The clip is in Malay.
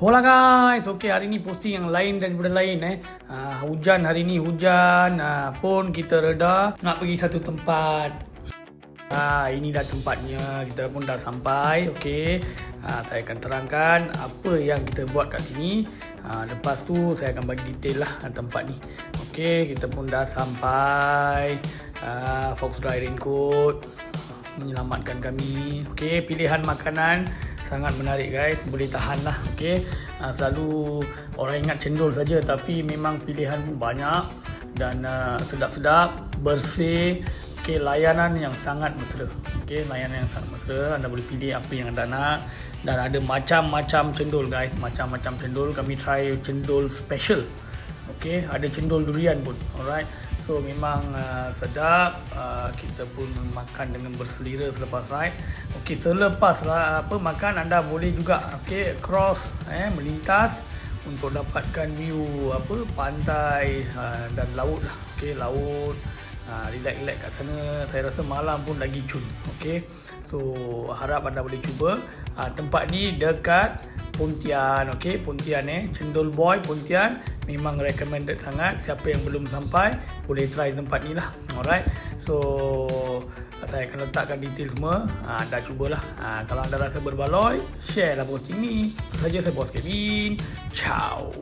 Hola guys, okay, hari ni posting yang lain daripada lain hujan hari ni, hujan pun kita reda nak pergi satu tempat. Ini dah tempatnya, kita pun dah sampai. Okay, saya akan terangkan apa yang kita buat kat sini. Lepas tu saya akan bagi detail lah tempat ni. Okay, kita pun dah sampai. Fox Dry Raincoat menyelamatkan kami. Okay, pilihan makanan sangat menarik guys, boleh tahan lah. Okay, selalu orang ingat cendol saja, tapi memang pilihan banyak dan sedap-sedap, bersih. Okay, layanan yang sangat mesra. Okay, layanan yang sangat mesra. Anda boleh pilih apa yang anda nak dan ada macam-macam cendol guys, macam-macam cendol. Kami try cendol special. Okay, ada cendol durian pun. Alright, so memang sedap. Kita pun makan dengan berselera selepas ride. Okay, selepas makan anda boleh juga cross melintas untuk dapatkan view pantai dan laut lah. Okay, laut, relax-relax kat sana. Saya rasa malam pun lagi cun. Okay, so harap anda boleh cuba. Tempat ni dekat Pontian. Okay, Pontian Cendol Boy Pontian memang recommended sangat. Siapa yang belum sampai boleh try tempat ni lah. Alright, so saya akan letakkan detail semua. Anda cubalah. Kalau anda rasa berbaloi, share lah posting ni. Itu saja, saya Bos Kevin. Ciao.